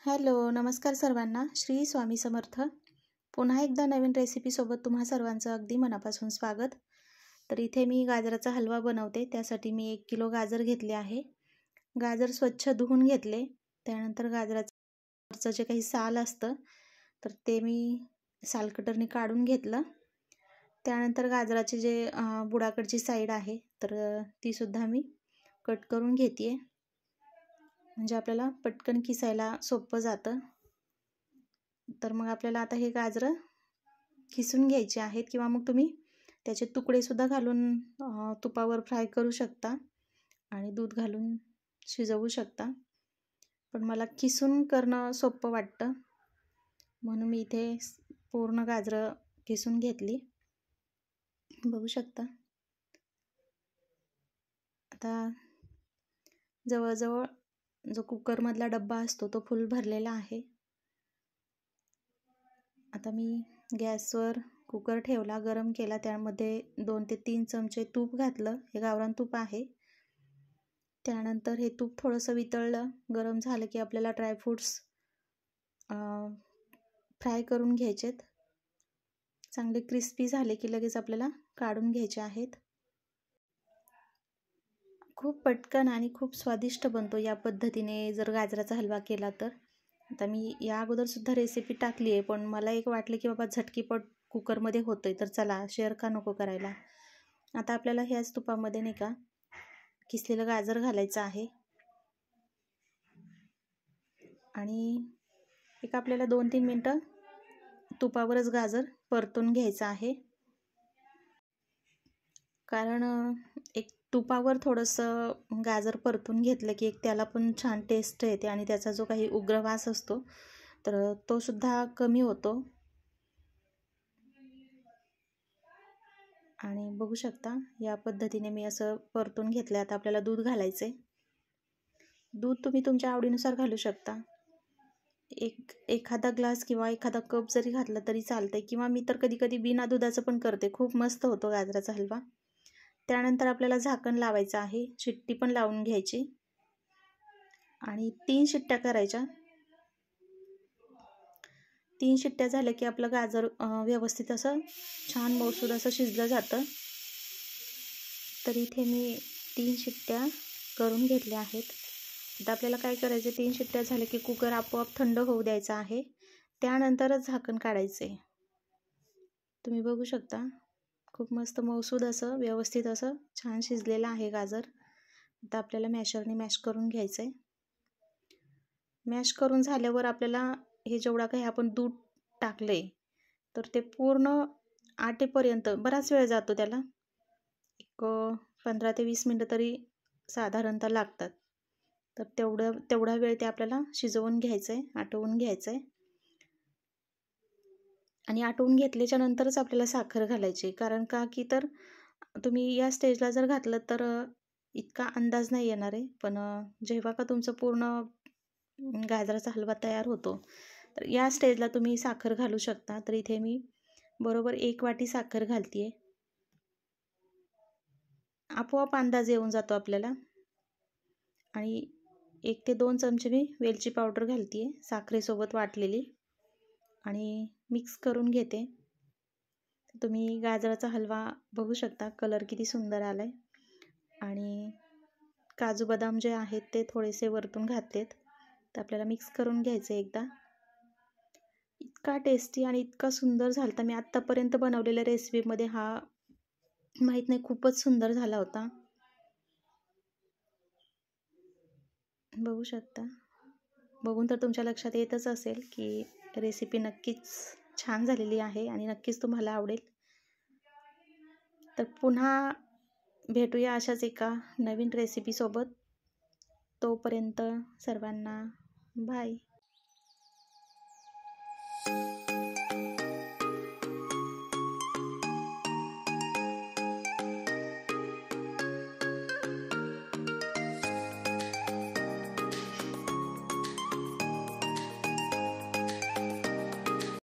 Hello, नमस्कार सर्वांना. श्री स्वामी समर्थ. पुन्हा एकदा नवीन रेसिपीसोबत तुम्हा सर्वांचं अगदी मनापासून स्वागत. तर इथे मी गाजराचा हलवा बनवते. त्यासाठी मी 1 किलो गाजर घेतले आहे. गाजर स्वच्छ धुवून घेतले. त्यानंतर गाजराचं जे काही साल असतं तर ते मी सालकटरने काढून घेतलं. त्यानंतर गाजराचे जे बुडाकडची साईड आहे तर ती सुद्धा मी कट करून घेते, म्हणजे आपल्याला पटकन किसायला सोपं जातं. तर मग आपल्याला आता हे गाजरं किसून घ्यायचे आहेत, किंवा मग तुम्ही त्याचे तुकडे सुद्धा घालून तुपावर फ्राय करू शकता आणि दूध घालून शिजवू शकता. पण मला किसून करणं सोपं वाटतं, म्हणून मी इथे पूर्ण गाजरं किसून घेतली. बघू शकता. आता जवळजवळ जो कुकरमधला डब्बा असतो तो फुल भरलेला आहे. आता मी गॅसवर कुकर ठेवला, गरम केला. त्यामध्ये 2 ते 3 चमचे तूप घातलं. हे गावरान तूप आहे. त्यानंतर हे तूप थोडंसं वितळलं. गरम झालं की आपल्याला ड्रायफ्रूट्स फ्राय करून घ्यायचेत. चांगले क्रिस्पी झाले की लगेच आपल्याला काढून घ्यायचे आहेत. खूप पटकन आणि खूप स्वादिष्ट बनतो या पद्धतीने जर गाजराचा हलवा केला तर. आता मी या अगोदरसुद्धा रेसिपी टाकली आहे, पण मला एक वाटलं की बाबा झटकीपट कुकरमध्ये होतं आहे तर चला शेअर का नको करायला. आता आपल्याला ह्याच तुपामध्ये नाही का किसलेलं गाजर घालायचं आहे आणि एक आपल्याला 2-3 मिनटं तुपावरच गाजर परतून घ्यायचं आहे. कारण एक तुपावर थोडंसं गाजर परतून घेतलं की एक त्याला पण छान टेस्ट येते आणि त्याचा जो काही उग्र वास असतो तर तो सुद्धा कमी होतो. आणि बघू शकता या पद्धतीने मी असं परतून घेतलं. आता आपल्याला दूध घालायचे. दूध तुम्ही तुमच्या आवडीनुसार घालू शकता. एखादा ग्लास किंवा एखादा कप जरी घातला तरी चालतंय, किंवा मी तर कधी बिना दुधाचं पण करते. खूप मस्त होतो गाजराचा हलवा. त्यानंतर आपल्याला झाकण लावायचं आहे. शिट्टी पण लावून घ्यायची आणि 3 शिट्ट्या करायच्या. 3 शिट्ट्या झाल्या की आपलं गाजर व्यवस्थित असं छान मऊसूद असं शिजलं जातं. तर इथे मी 3 शिट्ट्या करून घेतल्या आहेत. आता आपल्याला काय करायचं, 3 शिट्ट्या झाल्या की कुकर आपोआप थंड होऊ द्यायचा आहे. त्यानंतरच झाकण काढायचे. तुम्ही बघू शकता खूप मस्त मऊसूद असं व्यवस्थित असं छान शिजलेलं आहे गाजर. आता आपल्याला मॅशरने मॅश करून घ्यायचं आहे. मॅश करून झाल्यावर आपल्याला हे जेवढा काही आपण दूध टाकले तर ते पूर्ण आटेपर्यंत बराच वेळ जातो. त्याला एक 15 ते 20 मिनटं तरी साधारणतः लागतात. तर तेवढा वेळ ते आपल्याला शिजवून घ्यायचं आहे, आटवून घ्यायचं आहे. आणि आटवून घेतल्याच्या नंतरच आपल्याला साखर घालायची. कारण का की तर तुम्ही या स्टेजला जर घातलं तर इतका अंदाज नाही येणार आहे. पण जेव्हा का तुमचं पूर्ण गाजराचा हलवा तयार होतो तर या स्टेजला तुम्ही साखर घालू शकता. तर इथे मी बरोबर 1 वाटी साखर घालते. आपोआप अंदाज येऊन जातो आपल्याला. आणि 1 ते 2 चमचे मी वेलची पावडर घालते साखरेसोबत वाटलेली आणि मिक्स करून घेते. तुम्ही गाजराचा हलवा बघू शकता, कलर किती सुंदर आलाय. आणि काजू बदाम जे आहेत ते थोडेसे वरतून घातलेत. तर आपल्याला मिक्स करून घ्यायचं एकदा. इतका टेस्टी आणि इतका सुंदर झालता. मी आत्तापर्यंत बनवलेल्या रेसिपीमध्ये हा माहीत नाही खूपच सुंदर झाला होता. बघू शकता. बघून तर तुमच्या लक्षात येतच असेल की रेसिपी नक्कीच छान झालेली आहे आणि नक्कीच तुम्हाला आवडेल. तर पुन्हा भेटूया अशाच एका नवीन रेसिपीसोबत. तोपर्यंत सर्वांना बाय.